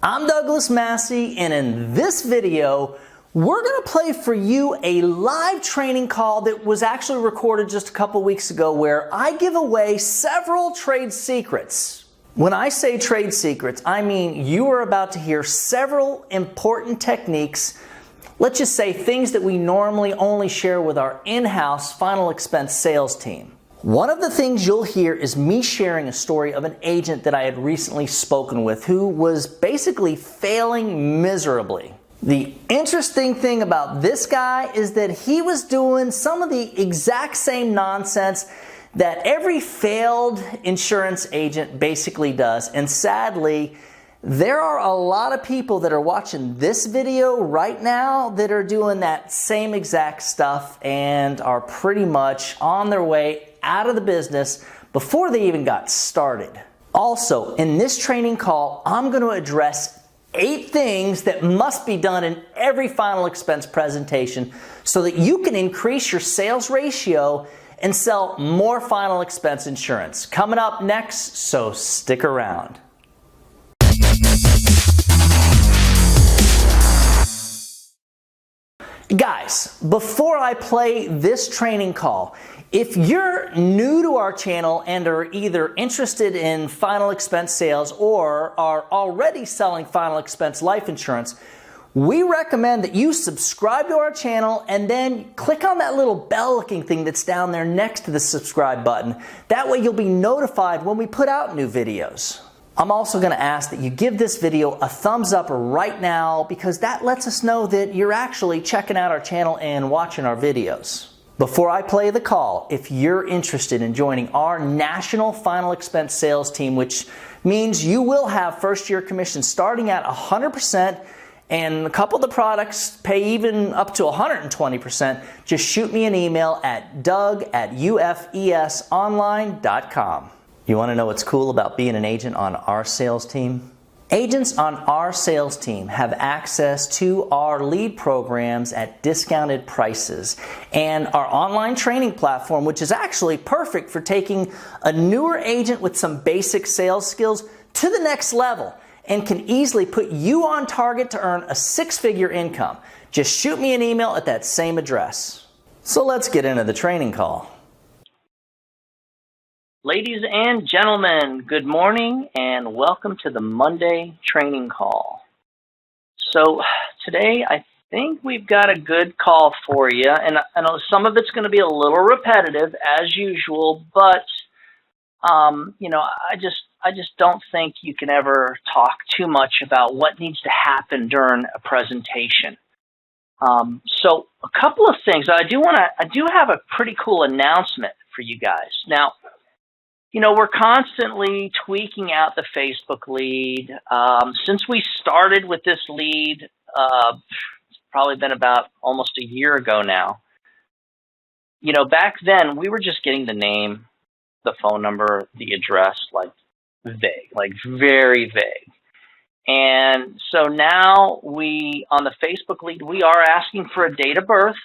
I'm Douglas Massi, and in this video, we're going to play for you a live training call that was actually recorded just a couple weeks ago where I give away several trade secrets. When I say trade secrets, I mean you are about to hear several important techniques. Let's just say things that we normally only share with our in-house final expense sales team. One of the things you'll hear is me sharing a story of an agent that I had recently spoken with who was basically failing miserably. The interesting thing about this guy is that he was doing some of the exact same nonsense that every failed insurance agent basically does. And sadly, there are a lot of people that are watching this video right now that are doing that same exact stuff and are pretty much on their way out of the business before they even got started. Also, in this training call, I'm going to address 8 things that must be done in every final expense presentation so that you can increase your sales ratio and sell more final expense insurance. Coming up next, so stick around. Guys, before I play this training call, if you're new to our channel and are either interested in final expense sales or are already selling final expense life insurance, we recommend that you subscribe to our channel and then click on that little bell looking thing that's down there next to the subscribe button. That way you'll be notified when we put out new videos. I'm also going to ask that you give this video a thumbs up right now because that lets us know that you're actually checking out our channel and watching our videos. Before I play the call, if you're interested in joining our national final expense sales team, which means you will have first year commission starting at 100% and a couple of the products pay even up to 120%, just shoot me an email at doug@ufesonline.com. You want to know what's cool about being an agent on our sales team? Agents on our sales team have access to our lead programs at discounted prices and our online training platform, which is actually perfect for taking a newer agent with some basic sales skills to the next level and can easily put you on target to earn a 6-figure income. Just shoot me an email at that same address. So let's get into the training call. Ladies and gentlemen, good morning and welcome to the Monday training call. So today I think we've got a good call for you, and I know some of it's going to be a little repetitive as usual, but you know, I just don't think you can ever talk too much about what needs to happen during a presentation. So a couple of things. I do have a pretty cool announcement for you guys. Now, you know, we're constantly tweaking out the Facebook lead. Since we started with this lead, it's probably been about almost a year ago now. You know, back then we were just getting the name, the phone number, the address, like vague, like very vague. And so now on the Facebook lead, we are asking for a date of birth.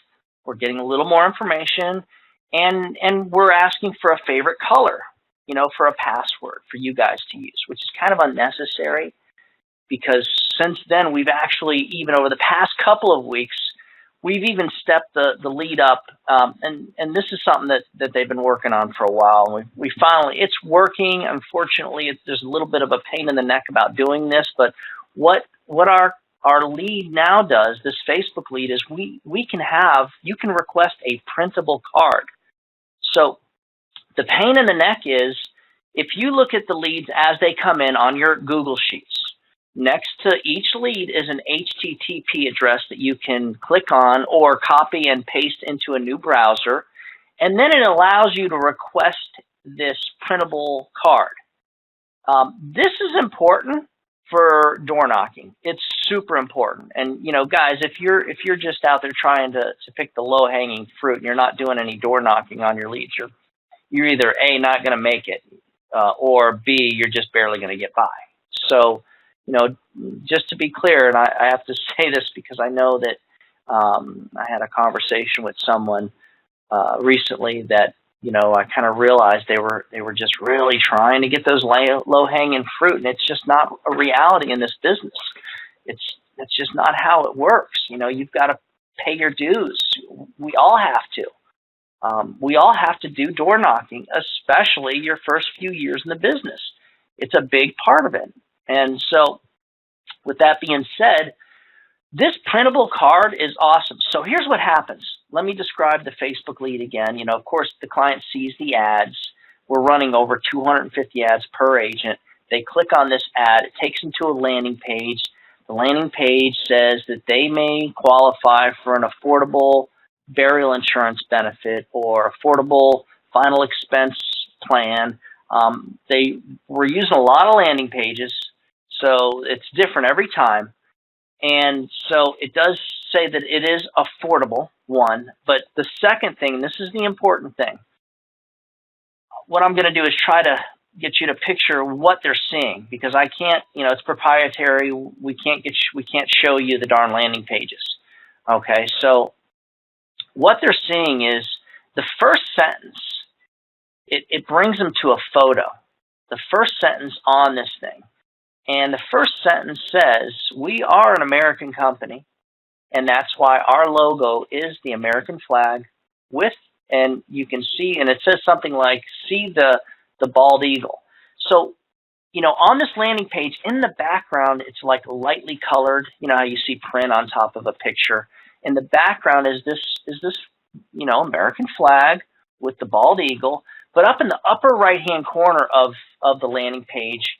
We're getting a little more information, and we're asking for a favorite color, you know, for a password for you guys to use, which is kind of unnecessary because since then we've actually, even over the past couple of weeks, we've even stepped the lead up, and this is something that they've been working on for a while. And we finally, it's working. Unfortunately, there's a little bit of a pain in the neck about doing this, but what our lead now does, this Facebook lead, is you can request a printable card. So the pain in the neck is if you look at the leads as they come in on your Google Sheets, next to each lead is an HTTP address that you can click on or copy and paste into a new browser, and then it allows you to request this printable card. This is important for door knocking. It's super important. And you know, guys, if you're just out there trying to pick the low-hanging fruit and you're not doing any door knocking on your leads, you're either A, not going to make it, or B, you're just barely going to get by. So, you know, just to be clear, and I have to say this because I know that I had a conversation with someone recently that, I kind of realized they were just really trying to get those low-hanging fruit, and it's just not a reality in this business. It's just not how it works. You've got to pay your dues. We all have to. We all have to do door knocking, especially your first few years in the business. It's a big part of it. And so with that being said, this printable card is awesome. So here's what happens. Let me describe the Facebook lead again. Of course, the client sees the ads. We're running over 250 ads per agent. They click on this ad. It takes them to a landing page. The landing page says that they may qualify for an affordable burial insurance benefit or affordable final expense plan. We're using a lot of landing pages, so it's different every time. And so it does say that it is affordable, one. But the second thing, this is the important thing, what I'm going to do is try to get you to picture what they're seeing, because I can't, it's proprietary. We can't show you the darn landing pages. Okay, so what they're seeing is the first sentence. It brings them to a photo. The first sentence on this thing. And the first sentence says, we are an American company, and that's why our logo is the American flag and you can see, and it says something like, see the bald eagle. So, on this landing page, in the background, it's like lightly colored. How you see print on top of a picture. In the background is this American flag with the bald eagle. But up in the upper right-hand corner of the landing page,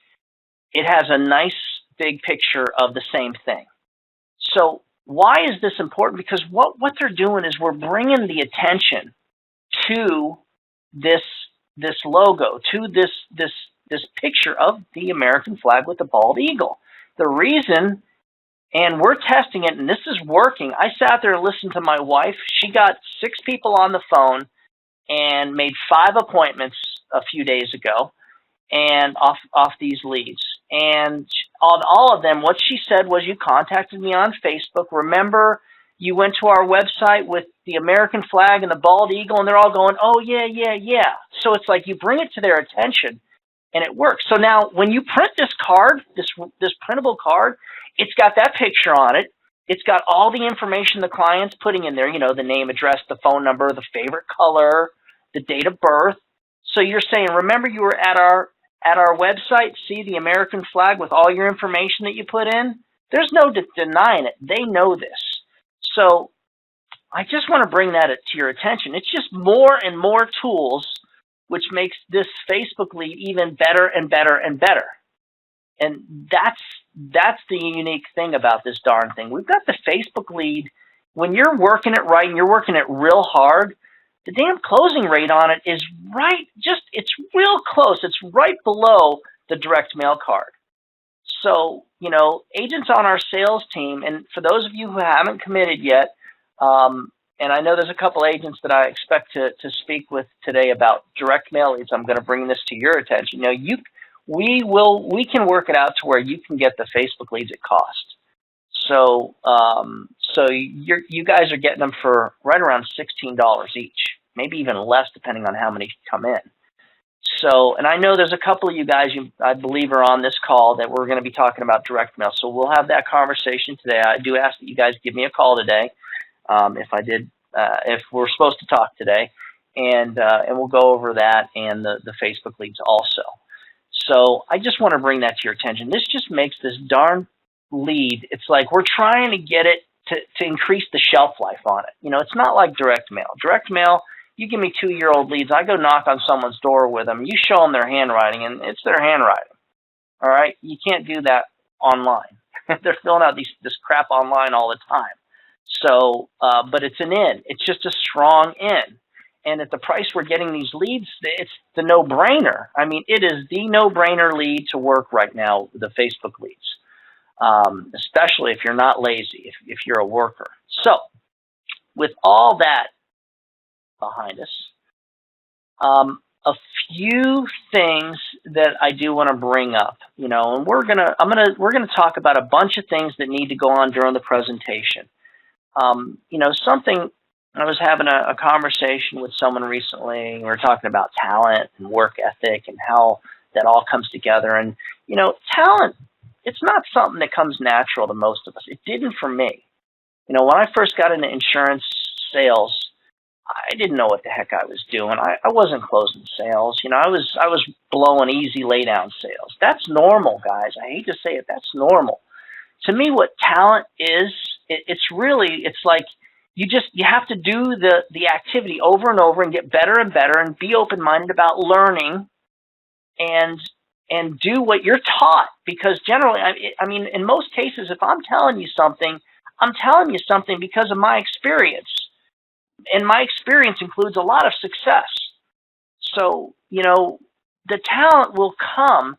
it has a nice big picture of the same thing. So why is this important? Because what they're doing is we're bringing the attention to this logo, to this picture of the American flag with the bald eagle. The reason, and we're testing it, and this is working. I sat there and listened to my wife. She got 6 people on the phone and made 5 appointments a few days ago, and off these leads. And on all of them, what she said was, you contacted me on Facebook. Remember, you went to our website with the American flag and the bald eagle, and they're all going, oh, yeah. So it's like you bring it to their attention, and it works. So now when you print this card, this printable card, it's got that picture on it. It's got all the information the client's putting in there, the name, address, the phone number, the favorite color, the date of birth. So you're saying, remember you were at our website, see the American flag with all your information that you put in? There's no denying it. They know this. So I just want to bring that to your attention. It's just more and more tools, which makes this Facebook lead even better and better and better. And that's the unique thing about this darn thing. We've got the Facebook lead. When you're working it right and you're working it real hard, the damn closing rate on it is it's real close. It's right below the direct mail card. So, agents on our sales team, and for those of you who haven't committed yet, and I know there's a couple agents that I expect to speak with today about direct mail leads. I'm going to bring this to your attention. We can work it out to where you can get the Facebook leads at cost. So, you guys are getting them for right around $16 each, maybe even less depending on how many come in. So, and I know there's a couple of you guys, I believe, are on this call that we're going to be talking about direct mail. So we'll have that conversation today. I do ask that you guys give me a call today, if we're supposed to talk today, and we'll go over that and the Facebook leads also. So I just want to bring that to your attention. This just makes this darn lead, it's like we're trying to get it to increase the shelf life on it. It's not like direct mail. Direct mail, you give me 2-year-old leads, I go knock on someone's door with them, you show them their handwriting, and it's their handwriting. All right? You can't do that online. They're filling out this crap online all the time. So, but it's an in. It's just a strong in. And at the price we're getting these leads, it's the no-brainer. I mean, it is the no-brainer lead to work right now, the Facebook leads, especially if you're not lazy, if you're a worker. So with all that behind us, a few things that I do want to bring up, and we're gonna talk about a bunch of things that need to go on during the presentation. Something I was having a conversation with someone recently. We were talking about talent and work ethic and how that all comes together. And, talent, it's not something that comes natural to most of us. It didn't for me. When I first got into insurance sales, I didn't know what the heck I was doing. I wasn't closing sales. I was blowing easy laydown sales. That's normal, guys. I hate to say it. That's normal. To me, what talent is, it's like you have to do the activity over and over and get better and better and be open-minded about learning and do what you're taught. Because generally, in most cases, if I'm telling you something, I'm telling you something because of my experience. And my experience includes a lot of success. So, the talent will come,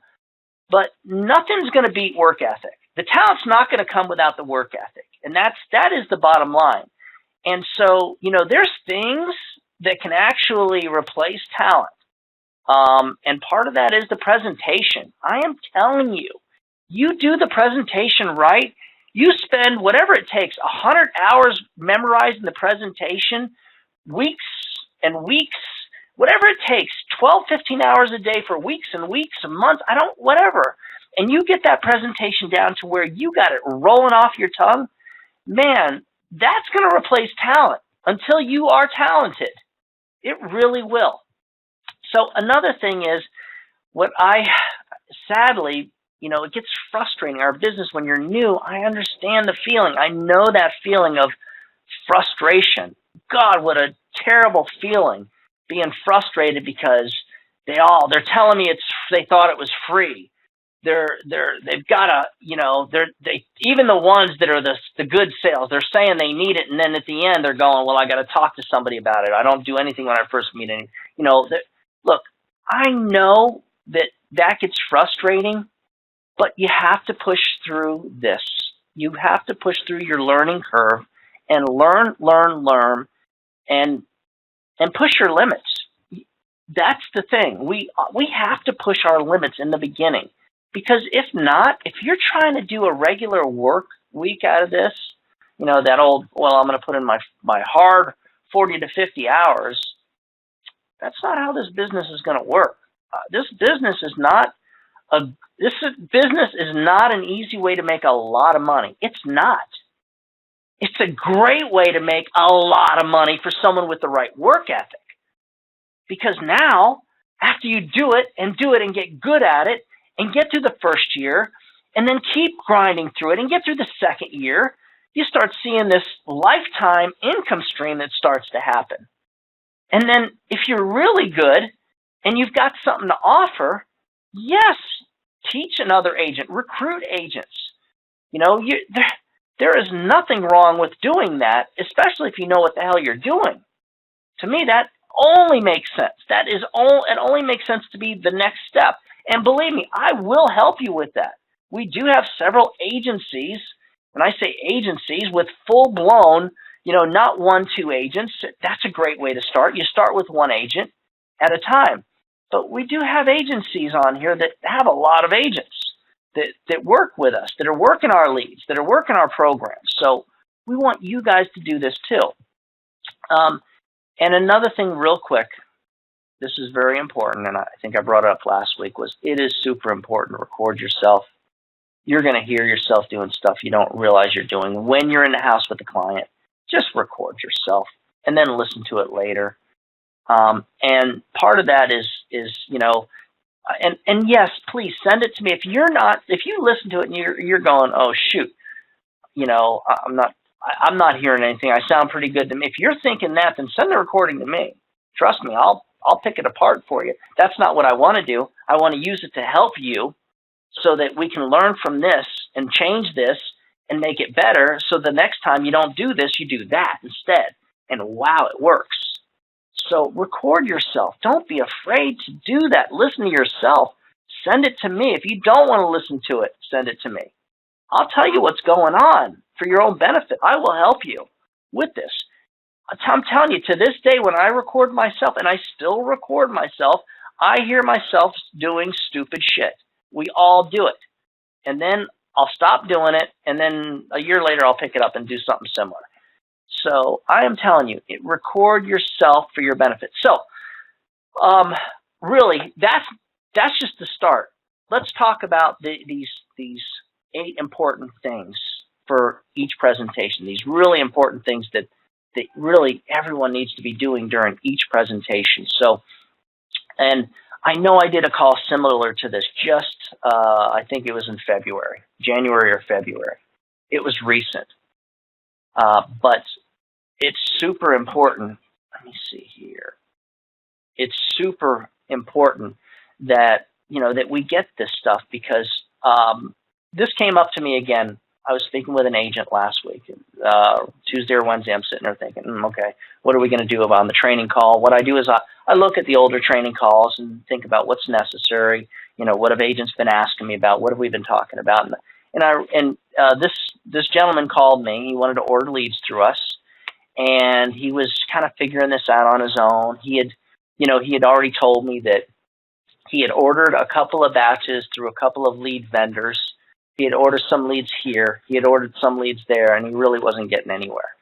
but nothing's going to beat work ethic. The talent's not going to come without the work ethic. And that is the bottom line. And so, there's things that can actually replace talent. And part of that is the presentation. I am telling you, you do the presentation right, you spend whatever it takes, 100 hours memorizing the presentation, weeks and weeks, whatever it takes, 12, 15 hours a day for weeks and weeks and months, whatever. And you get that presentation down to where you got it rolling off your tongue, man, that's going to replace talent until you are talented. It really will. So another thing is sadly, it gets frustrating. Our business, when you're new, I understand the feeling. I know that feeling of frustration. God, what a terrible feeling, being frustrated because they're telling me they thought it was free. They've got even the ones that are the good sales, they're saying they need it, and then at the end they're going, well, I got to talk to somebody about it. I don't do anything when I first meet any. Look, I know that gets frustrating. But you have to push through this. You have to push through your learning curve and learn, and push your limits. That's the thing. We have to push our limits in the beginning, because if not, if you're trying to do a regular work week out of this, that old, well, I'm going to put in my hard 40 to 50 hours. That's not how this business is going to work. This business is not an easy way to make a lot of money. It's not. It's a great way to make a lot of money for someone with the right work ethic. Because now, after you do it and get good at it and get through the first year and then keep grinding through it and get through the second year, you start seeing this lifetime income stream that starts to happen. And then if you're really good and you've got something to offer, yes, teach another agent, recruit agents. There is nothing wrong with doing that, especially if you know what the hell you're doing. To me, that only makes sense. It only makes sense to be the next step. And believe me, I will help you with that. We do have several agencies, and I say agencies with full-blown, not 1-2 agents. That's a great way to start. You start with one agent at a time. But we do have agencies on here that have a lot of agents that work with us, that are working our leads, that are working our programs. So we want you guys to do this too. And another thing real quick, this is very important, and I think I brought it up last week, was it is super important to record yourself. You're going to hear yourself doing stuff you don't realize you're doing. When you're in the house with the client, just record yourself and then listen to it later. And part of that is and yes, please send it to me. If you listen to it and you're going, oh shoot, I'm not hearing anything. I sound pretty good to me. If you're thinking that, then send the recording to me. Trust me, I'll pick it apart for you. That's not what I want to do. I want to use it to help you so that we can learn from this and change this and make it better. So the next time you don't do this, you do that instead. And wow, it works. So record yourself. Don't be afraid to do that. Listen to yourself. Send it to me. If you don't want to listen to it, send it to me. I'll tell you what's going on for your own benefit. I will help you with this. I'm telling you, to this day, when I record myself, and I still record myself, I hear myself doing stupid shit. We all do it. And then I'll stop doing it, and then a year later I'll pick it up and do something similar. So I am telling you, record yourself for your benefit. So really, that's just the start. Let's talk about these 8 important things for each presentation. These really important things that really everyone needs to be doing during each presentation. So, and I know I did a call similar to this just, I think it was in February, January or February. It was recent. But it's super important. Let me see here. It's super important that, that we get this stuff, because this came up to me again. I was speaking with an agent last week, Tuesday or Wednesday. I'm sitting there thinking, okay, what are we going to do about the training call? What I do is I look at the older training calls and think about what's necessary. What have agents been asking me about? What have we been talking about? And this gentleman called me. He wanted to order leads through us, and he was kind of figuring this out on his own. He had already told me that he had ordered a couple of batches through a couple of lead vendors. He had ordered some leads here. He had ordered some leads there, and he really wasn't getting anywhere.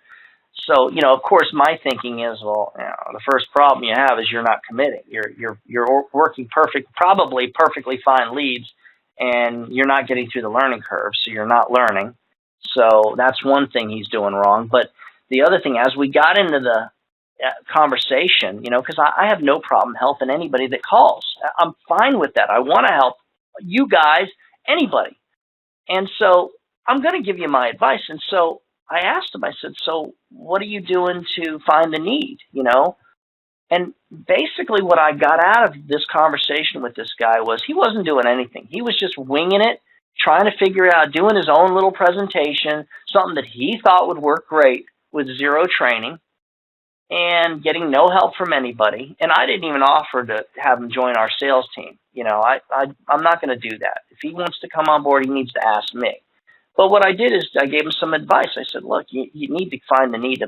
So, of course, my thinking is, well, the first problem you have is you're not committing. You're working probably perfectly fine leads, and you're not getting through the learning curve, so you're not learning. So that's one thing he's doing wrong. But the other thing, as we got into the conversation, because I have no problem helping anybody that calls. I'm fine with that. I want to help you guys, anybody. And so I'm going to give you my advice. And so I asked him, I said, so what are you doing to find the need, And basically what I got out of this conversation with this guy was he wasn't doing anything. He was just winging it, trying to figure out, doing his own little presentation, something that he thought would work great with zero training, and getting no help from anybody. And I didn't even offer to have him join our sales team. I'm not going to do that. If he wants to come on board, he needs to ask me. But what I did is I gave him some advice. I said, look, you need to find the need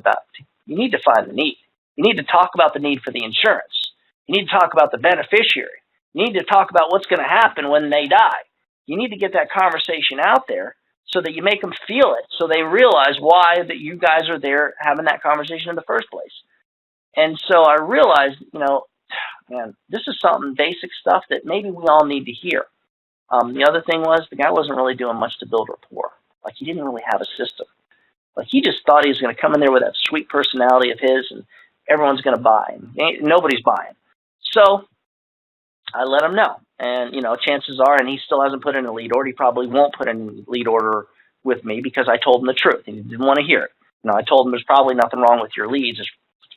you need to find the need. You need to talk about the need for the insurance. You need to talk about the beneficiary. You need to talk about what's going to happen when they die. You need to get that conversation out there so that you make them feel it, so they realize why that you guys are there having that conversation in the first place. And so I realized, man, this is something basic stuff that maybe we all need to hear. The other thing was the guy wasn't really doing much to build rapport. Like, he didn't really have a system. Like, he just thought he was going to come in there with that sweet personality of his and everyone's going to buy. Nobody's buying. So I let him know. And, chances are, and he still hasn't put in a lead order. He probably won't put in a lead order with me because I told him the truth. He didn't want to hear it. I told him there's probably nothing wrong with your leads. It's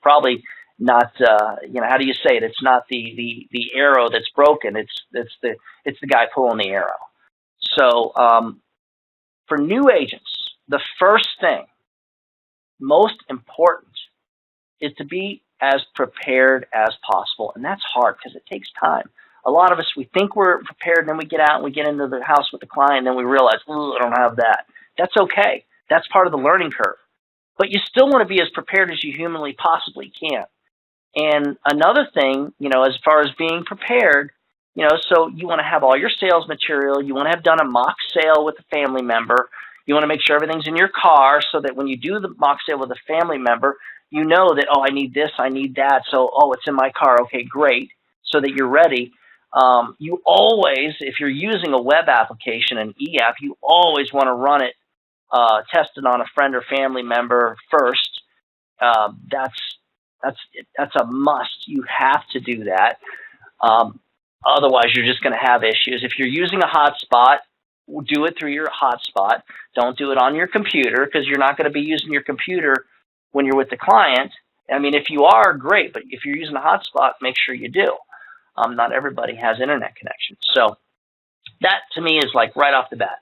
probably not, how do you say it? It's not the arrow that's broken. It's the guy pulling the arrow. So for new agents, the first thing, most important, is to be as prepared as possible. And that's hard because it takes time. A lot of us, we think we're prepared, and then we get out and we get into the house with the client, and then we realize, I don't have that. That's okay. That's part of the learning curve. But you still want to be as prepared as you humanly possibly can. And another thing, as far as being prepared, so you want to have all your sales material. You want to have done a mock sale with a family member. You want to make sure everything's in your car so that when you do the mock sale with a family member, you know that, I need this, I need that. So, it's in my car. Okay, great. So that you're ready. You always, if you're using a web application, an e-app, you always want to run it, test it on a friend or family member first. That's a must. You have to do that. Otherwise, you're just going to have issues. If you're using a hotspot, do it through your hotspot. Don't do it on your computer, because you're not going to be using your computer when you're with the client. I mean, if you are, great, but if you're using a hotspot, make sure you do. Not everybody has internet connection. So that, to me, is like right off the bat.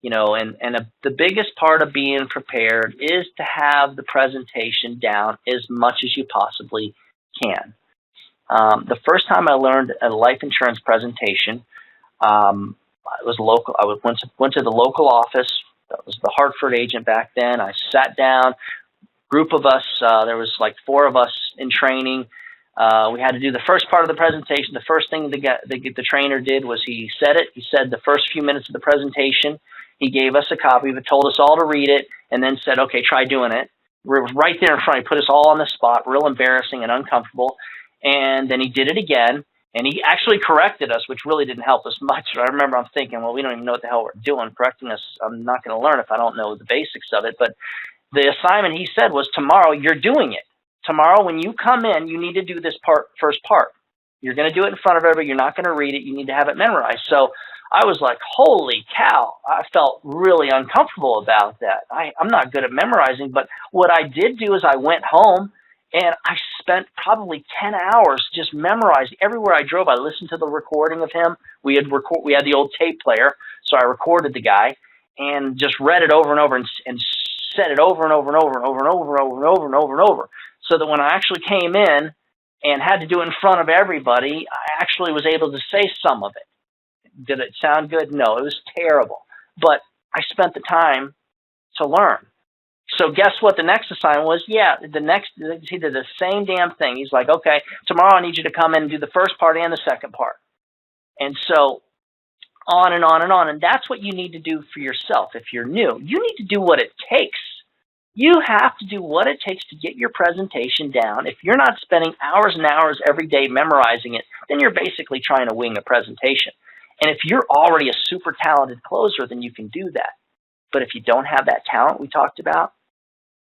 The biggest part of being prepared is to have the presentation down as much as you possibly can. The first time I learned a life insurance presentation, it was local. I went to the local office. That was the Hartford agent back then. I sat down, group of us. There was like 4 of us in training. We had to do the first part of the presentation. The first thing the trainer did was he said it. He said the first few minutes of the presentation. He gave us a copy of it, told us all to read it, and then said, okay, try doing it. We're right there in front. He put us all on the spot, real embarrassing and uncomfortable. And then he did it again, and he actually corrected us, which really didn't help us much. I remember I'm thinking, well, we don't even know what the hell we're doing. Correcting us, I'm not going to learn if I don't know the basics of it. But the assignment he said was, tomorrow you're doing it. Tomorrow when you come in, you need to do this first part. You're going to do it in front of everybody. You're not going to read it. You need to have it memorized. So I was like, holy cow. I felt really uncomfortable about that. I'm not good at memorizing, but what I did do is I went home and I spent probably 10 hours just memorizing. Everywhere I drove, I listened to the recording of him. We had the old tape player, so I recorded the guy and just read it over and over and said it over and over and over and over and over and over and over and over and over, so that when I actually came in and had to do it in front of everybody, I actually was able to say some of it. Did it sound good? No, it was terrible. But I spent the time to learn. So guess what the next assignment was? Yeah, he did the same damn thing. He's like, okay, tomorrow I need you to come in and do the first part and the second part. And so on and on and on. And that's what you need to do for yourself if you're new. You need to do what it takes. You have to do what it takes to get your presentation down. If you're not spending hours and hours every day memorizing it, then you're basically trying to wing a presentation. And if you're already a super talented closer, then you can do that. But if you don't have that talent we talked about,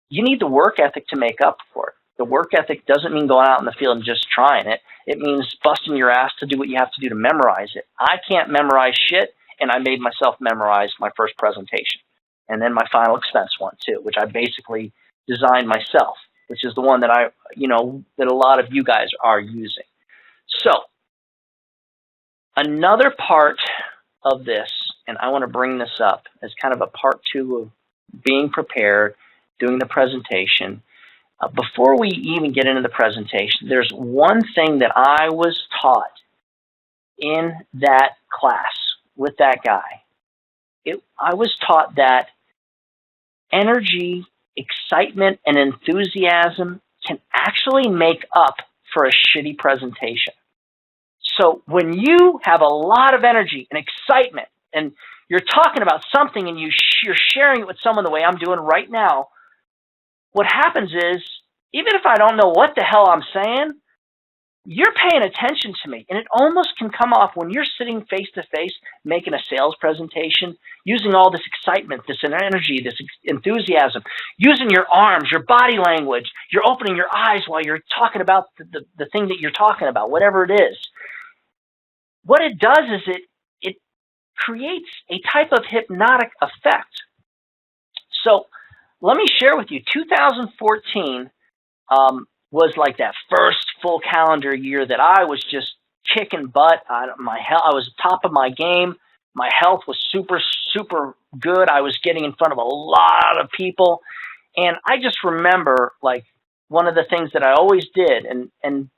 you need the work ethic to make up for it. The work ethic doesn't mean going out in the field and just trying it. It means busting your ass to do what you have to do to memorize it. I can't memorize shit, and I made myself memorize my first presentation. And then my final expense one too, which I basically designed myself, which is the one that that a lot of you guys are using. So another part of this, and I want to bring this up as kind of a part two of being prepared, doing the presentation. Before we even get into the presentation, there's one thing that I was taught in that class with that guy. I was taught that energy, excitement, and enthusiasm can actually make up for a shitty presentation. So when you have a lot of energy and excitement and you're talking about something and you're sharing it with someone the way I'm doing right now, what happens is, even if I don't know what the hell I'm saying, you're paying attention to me. And it almost can come off when you're sitting face-to-face making a sales presentation, using all this excitement, this energy, this enthusiasm, using your arms, your body language, you're opening your eyes while you're talking about the thing that you're talking about, whatever it is. What it does is it creates a type of hypnotic effect. So let me share with you, 2014 was like that first full calendar year that I was just kicking butt. I was top of my game. My health was super, super good. I was getting in front of a lot of people. And I just remember, like, one of the things that I always did, and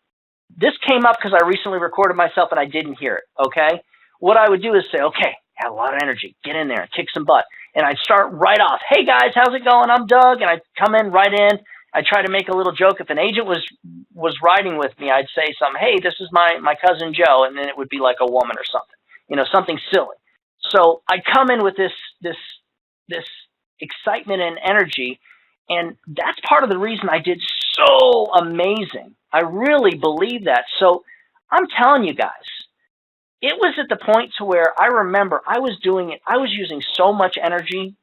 this came up because I recently recorded myself and I didn't hear it, okay? What I would do is say, okay, have a lot of energy, get in there and kick some butt. And I'd start right off, hey guys, how's it going? I'm Doug. And I'd come in right in. I'd try to make a little joke. If an agent was riding with me, I'd say something, hey, this is my cousin Joe. And then it would be like a woman or something, something silly. So I'd come in with this excitement and energy. And that's part of the reason I did so amazing. I really believe that. So I'm telling you guys, it was at the point to where I remember I was doing it. I was using so much energy.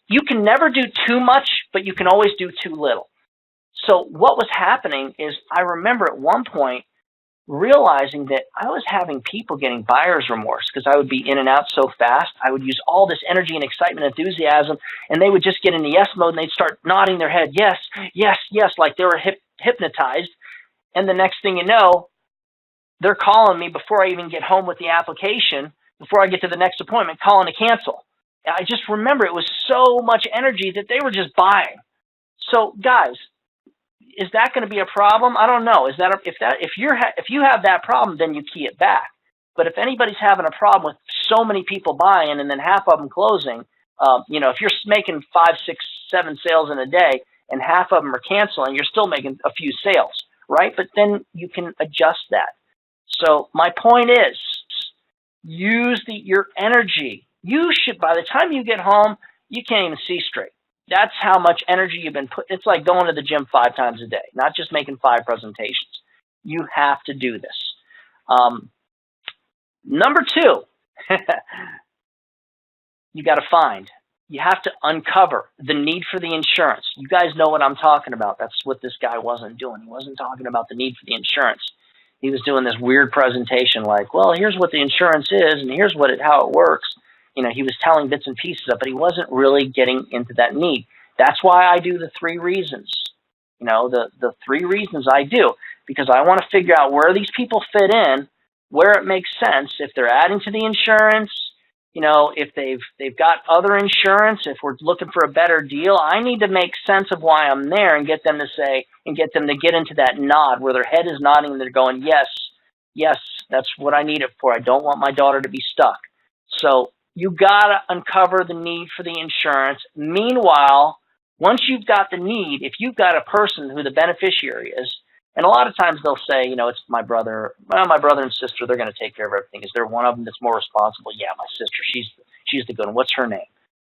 You can never do too much, but you can always do too little. So what was happening is I remember at one point realizing that I was having people getting buyer's remorse because I would be in and out so fast. I would use all this energy and excitement, enthusiasm, and they would just get into yes mode and they'd start nodding their head, yes, yes, yes, like they were hypnotized. And the next thing you know, they're calling me before I even get home with the application, before I get to the next appointment, calling to cancel. I just remember it was so much energy that they were just buying. So guys, is that going to be a problem? I don't know. If you have that problem, then you key it back. But if anybody's having a problem with so many people buying and then half of them closing, if you're making 5, 6, 7 sales in a day and half of them are canceling, you're still making a few sales, right? But then you can adjust that. So my point is, use your energy. You should, by the time you get home, you can't even see straight. That's how much energy you've been put. It's like going to the gym 5 times a day, not just making 5 presentations. You have to do this. Number 2, you got to find. You have to uncover the need for the insurance. You guys know what I'm talking about. That's what this guy wasn't doing. He wasn't talking about the need for the insurance. He was doing this weird presentation like, well, here's what the insurance is and here's how it works. You know, he was telling bits and pieces of it, but he wasn't really getting into that need. That's why I do the 3 reasons. You know, the 3 reasons I do, because I want to figure out where these people fit in, where it makes sense, if they're adding to the insurance, you know, if they've got other insurance, if we're looking for a better deal. I need to make sense of why I'm there and get them to say, and get them to get into that nod where their head is nodding and they're going, yes, yes, that's what I need it for. I don't want my daughter to be stuck. So you got to uncover the need for the insurance. Meanwhile, once you've got the need, if you've got a person who the beneficiary is, and a lot of times they'll say, you know, it's my brother. Well, my brother and sister, they're going to take care of everything. Is there one of them that's more responsible? Yeah, my sister. She's the good one. What's her name?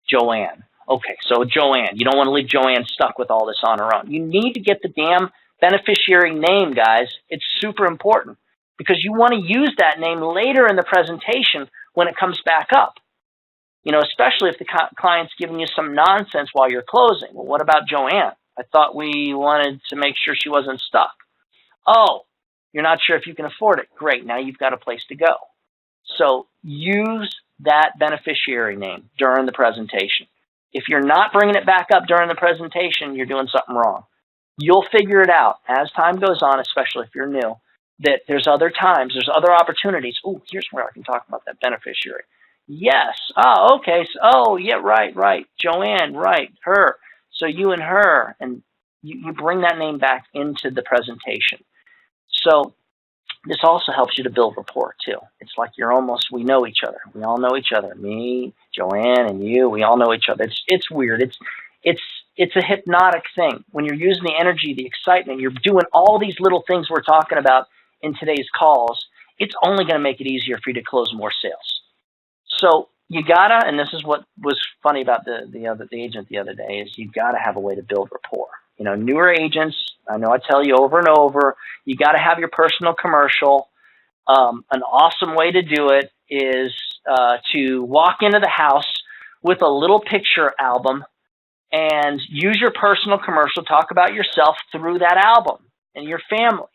Joanne. Okay, so Joanne. You don't want to leave Joanne stuck with all this on her own. You need to get the damn beneficiary name, guys. It's super important because you want to use that name later in the presentation when it comes back up. You know, especially if the client's giving you some nonsense while you're closing. Well, what about Joanne? I thought we wanted to make sure she wasn't stuck. Oh, you're not sure if you can afford it. Great, now you've got a place to go. So use that beneficiary name during the presentation. If you're not bringing it back up during the presentation, you're doing something wrong. You'll figure it out as time goes on, especially if you're new, that there's other times, there's other opportunities. Oh, here's where I can talk about that beneficiary. Yes. Oh, okay. So, oh, yeah, right. Joanne, right, her. So you and her, and you bring that name back into the presentation. So this also helps you to build rapport too. It's like we know each other. We all know each other. Me, Joanne, and you, we all know each other. It's weird. It's a hypnotic thing. When you're using the energy, the excitement, you're doing all these little things we're talking about in today's calls, it's only going to make it easier for you to close more sales. So you gotta, and this is what was funny about the agent the other day, is you gotta have a way to build rapport. You know, newer agents, I know I tell you over and over, you gotta have your personal commercial. An awesome way to do it is to walk into the house with a little picture album and use your personal commercial, talk about yourself through that album and your family.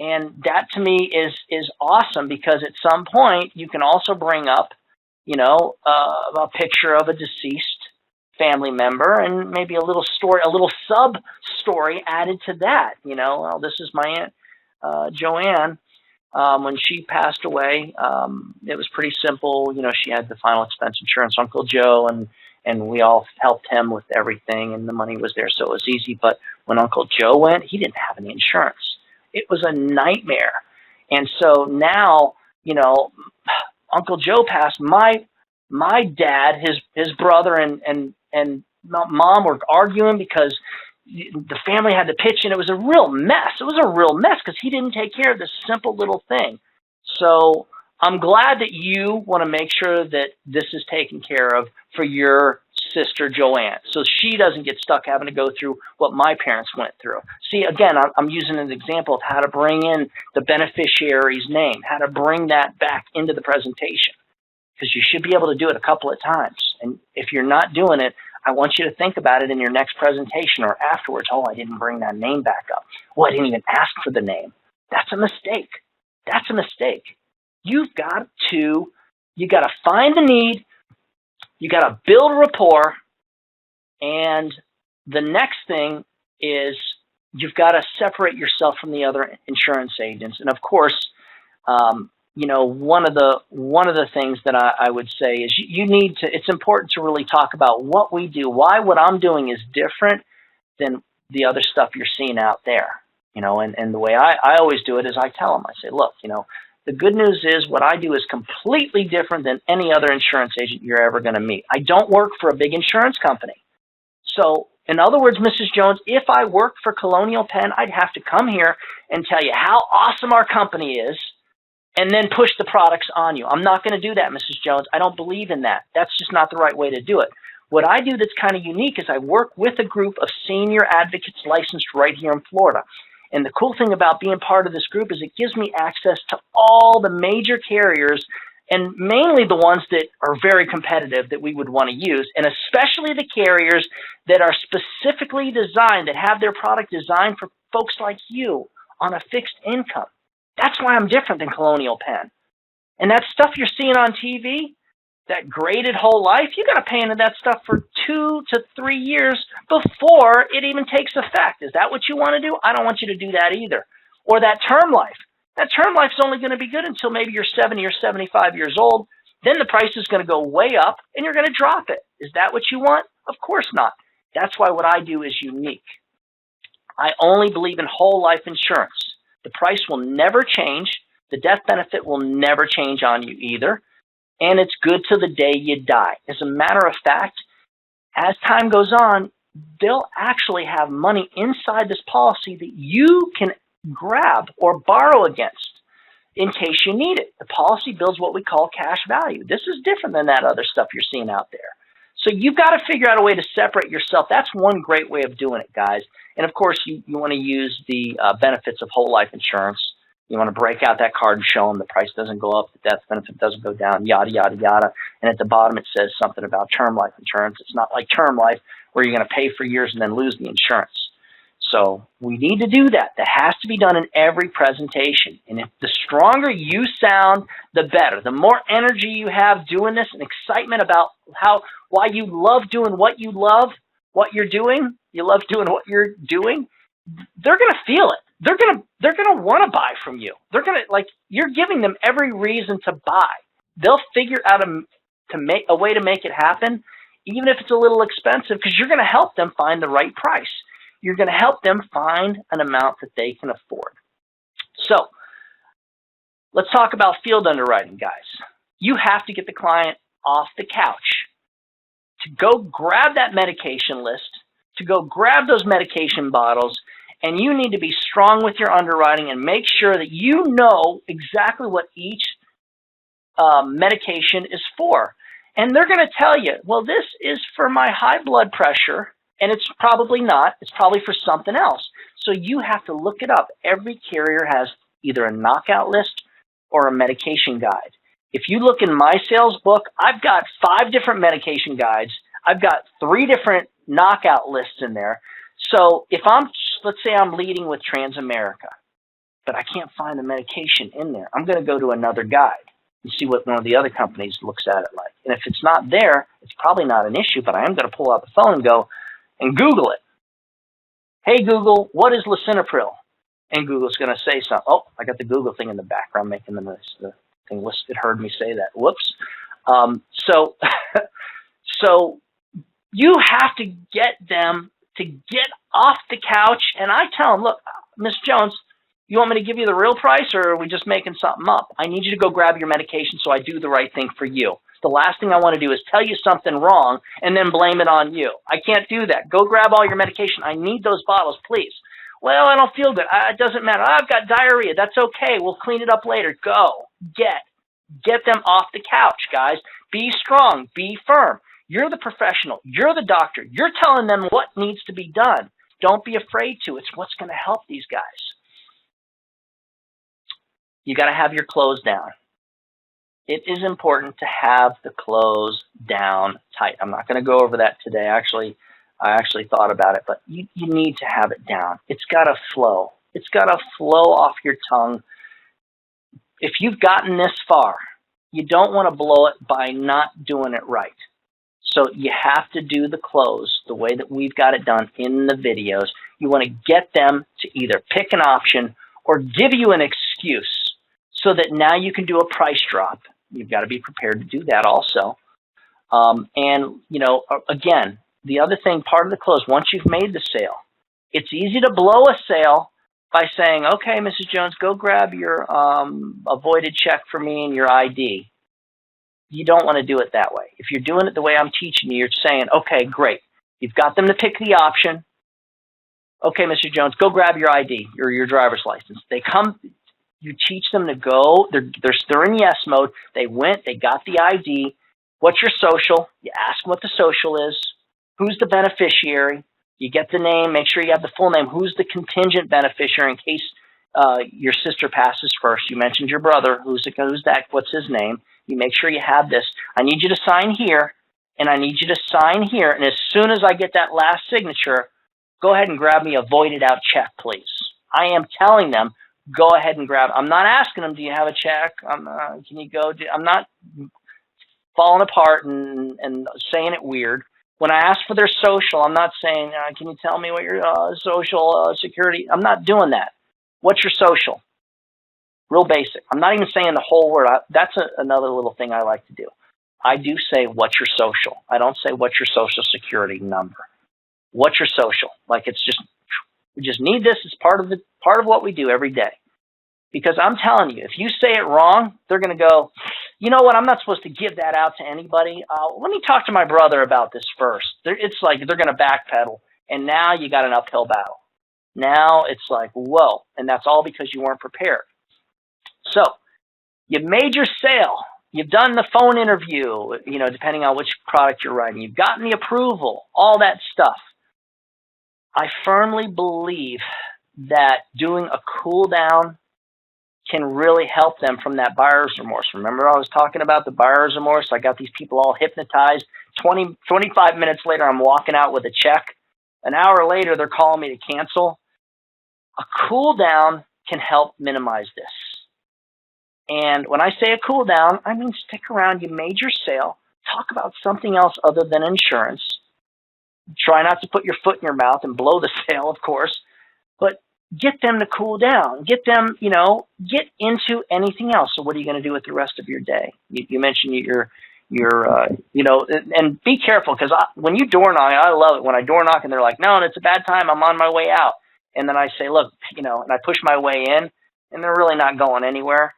And that to me is awesome, because at some point you can also bring up, you know, a picture of a deceased family member and maybe a little story, a little sub story added to that. You know, well, this is my Aunt Joanne. When she passed away, it was pretty simple. You know, she had the final expense insurance, Uncle Joe, and we all helped him with everything, and the money was there, so it was easy. But when Uncle Joe went, he didn't have any insurance. It was a nightmare. And so now, you know, Uncle Joe passed. My dad, his brother, and mom were arguing because the family had to pitch in. It was a real mess. It was a real mess because he didn't take care of this simple little thing. So I'm glad that you want to make sure that this is taken care of for your sister Joanne, so she doesn't get stuck having to go through what my parents went through. See, again, I'm using an example of how to bring in the beneficiary's name, how to bring that back into the presentation, because you should be able to do it a couple of times. And if you're not doing it, I want you to think about it in your next presentation or afterwards. Oh, I didn't bring that name back up. Oh, I didn't even ask for the name. That's a mistake. That's a mistake. You got to find the need. You got to build rapport, and the next thing is you've got to separate yourself from the other insurance agents. And of course, you know, one of the things that I would say is you need to. It's important to really talk about what we do, why what I'm doing is different than the other stuff you're seeing out there. You know, and the way I always do it is I tell them, I say, look, you know, the good news is what I do is completely different than any other insurance agent you're ever going to meet. I don't work for a big insurance company. So, in other words, Mrs. Jones, if I worked for Colonial Penn, I'd have to come here and tell you how awesome our company is and then push the products on you. I'm not going to do that, Mrs. Jones. I don't believe in that. That's just not the right way to do it. What I do that's kind of unique is I work with a group of senior advocates licensed right here in Florida. And the cool thing about being part of this group is it gives me access to all the major carriers, and mainly the ones that are very competitive that we would want to use, and especially the carriers that are specifically designed, that have their product designed for folks like you on a fixed income. That's why I'm different than Colonial Penn. And that stuff you're seeing on TV, that graded whole life, you got to pay into that stuff for 2 to 3 years before it even takes effect. Is that what you want to do? I don't want you to do that either. Or that term life. That term life is only going to be good until maybe you're 70 or 75 years old. Then the price is going to go way up and you're going to drop it. Is that what you want? Of course not. That's why what I do is unique. I only believe in whole life insurance. The price will never change. The death benefit will never change on you either. And it's good till the day you die. As a matter of fact, as time goes on, they'll actually have money inside this policy that you can grab or borrow against in case you need it. The policy builds what we call cash value. This is different than that other stuff you're seeing out there. So you've got to figure out a way to separate yourself. That's one great way of doing it, guys. And of course, you want to use the benefits of whole life insurance. You want to break out that card and show them the price doesn't go up, the death benefit doesn't go down, yada, yada, yada. And at the bottom, it says something about term life insurance. It's not like term life where you're going to pay for years and then lose the insurance. So we need to do that. That has to be done in every presentation. And if the stronger you sound, the better. The more energy you have doing this and excitement about why you love doing what you love, what you're doing, you love doing what you're doing, they're going to feel it. They're gonna want to buy from you. They're gonna, like, you're giving them every reason to buy. They'll figure out a way to make it happen, even if it's a little expensive, because you're going to help them find the right price. You're going to help them find an amount that they can afford. So let's talk about field underwriting, guys. You have to get the client off the couch to go grab that medication list, to go grab those medication bottles. And you need to be strong with your underwriting and make sure that you know exactly what each medication is for. And they're going to tell you, well, this is for my high blood pressure, and it's probably not. It's probably for something else. So you have to look it up. Every carrier has either a knockout list or a medication guide. If you look in my sales book, I've got 5 different medication guides. I've got 3 different knockout lists in there. So if let's say I'm leading with Transamerica, but I can't find the medication in there, I'm going to go to another guide and see what one of the other companies looks at it like. And if it's not there, it's probably not an issue, but I am going to pull out the phone and go and Google it. Hey, Google, what is lisinopril? And Google's going to say something. Oh, I got the Google thing in the background making the noise. The thing it heard me say that. Whoops. So you have to get them to get off the couch, and I tell them, look, Miss Jones, you want me to give you the real price, or are we just making something up? I need you to go grab your medication so I do the right thing for you. The last thing I want to do is tell you something wrong and then blame it on you. I can't do that. Go grab all your medication. I need those bottles, please. Well, I don't feel good. It doesn't matter. I've got diarrhea. That's okay. We'll clean it up later. Go. Get them off the couch, guys. Be strong. Be firm. You're the professional. You're the doctor. You're telling them what needs to be done. Don't be afraid to. It's what's going to help these guys. You got to have your close down. It is important to have the close down tight. I'm not going to go over that today. I actually thought about it, but you need to have it down. It's got to flow. It's got to flow off your tongue. If you've gotten this far, you don't want to blow it by not doing it right. So you have to do the close the way that we've got it done in the videos. You want to get them to either pick an option or give you an excuse so that now you can do a price drop. You've got to be prepared to do that also. And, you know, again, the other thing, part of the close, once you've made the sale, it's easy to blow a sale by saying, okay, Mrs. Jones, go grab your avoided check for me and your ID. You don't want to do it that way. If you're doing it the way I'm teaching you, you're saying, okay, great. You've got them to pick the option. Okay, Mr. Jones, go grab your ID or your driver's license. They come, you teach them to go. They're in yes mode. They went, they got the ID. What's your social? You ask what the social is. Who's the beneficiary? You get the name. Make sure you have the full name. Who's the contingent beneficiary in case your sister passes first? You mentioned your brother. Who's that? What's his name? You make sure you have this. I need you to sign here, and I need you to sign here. And as soon as I get that last signature, go ahead and grab me a voided out check, please. I am telling them, go ahead and grab. I'm not asking them, do you have a check? Can you go? I'm not falling apart and saying it weird. When I ask for their social, I'm not saying, can you tell me what your social security? I'm not doing that. What's your social? Real basic. I'm not even saying the whole word. That's another little thing I like to do. I do say, what's your social? I don't say, what's your social security number? What's your social? Like it's just, we just need this as part of what we do every day. Because I'm telling you, if you say it wrong, they're going to go, you know what, I'm not supposed to give that out to anybody. Let me talk to my brother about this first. It's like they're going to backpedal, and now you got an uphill battle. Now it's like, whoa, and that's all because you weren't prepared. So you've made your sale. You've done the phone interview, depending on which product you're writing. You've gotten the approval, all that stuff. I firmly believe that doing a cool down can really help them from that buyer's remorse. Remember I was talking about the buyer's remorse? I got these people all hypnotized. 25 minutes later, I'm walking out with a check. An hour later, they're calling me to cancel. A cool down can help minimize this. And when I say a cool down, I mean stick around. You made your sale. Talk about something else other than insurance. Try not to put your foot in your mouth and blow the sale, of course. But get them to cool down. Get them, get into anything else. So what are you going to do with the rest of your day? You mentioned and be careful because when you door knock, I love it when I door knock and they're like, no, it's a bad time. I'm on my way out. And then I say, look, and I push my way in and they're really not going anywhere.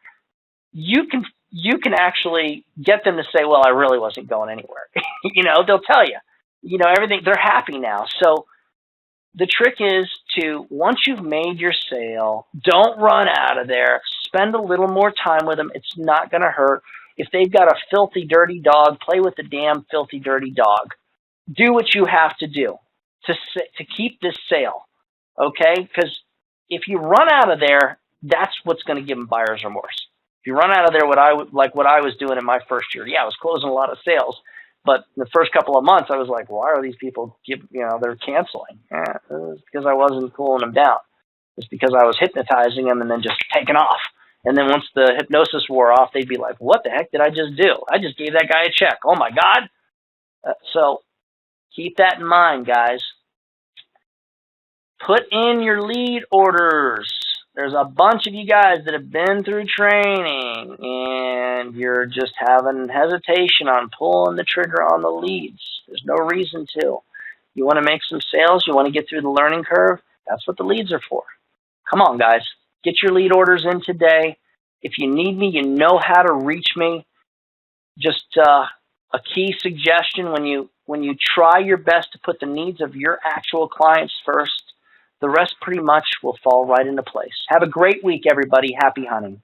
You can actually get them to say, well, I really wasn't going anywhere. They'll tell you, everything, they're happy now. So the trick is to, once you've made your sale, don't run out of there. Spend a little more time with them. It's not going to hurt. If they've got a filthy, dirty dog, play with the damn filthy, dirty dog. Do what you have to do to keep this sale, okay? Because if you run out of there, that's what's going to give them buyer's remorse. If you run out of there, what I was doing in my first year, I was closing a lot of sales. But the first couple of months, I was like, why are these people, they're canceling? It's because I wasn't cooling them down. It's because I was hypnotizing them and then just taking off. And then once the hypnosis wore off, they'd be like, what the heck did I just do? I just gave that guy a check. Oh, my God. So keep that in mind, guys. Put in your lead orders. There's a bunch of you guys that have been through training and you're just having hesitation on pulling the trigger on the leads. There's no reason to. You want to make some sales? You want to get through the learning curve? That's what the leads are for. Come on, guys. Get your lead orders in today. If you need me, you know how to reach me. Just a key suggestion, when you try your best to put the needs of your actual clients first, the rest pretty much will fall right into place. Have a great week, everybody. Happy hunting.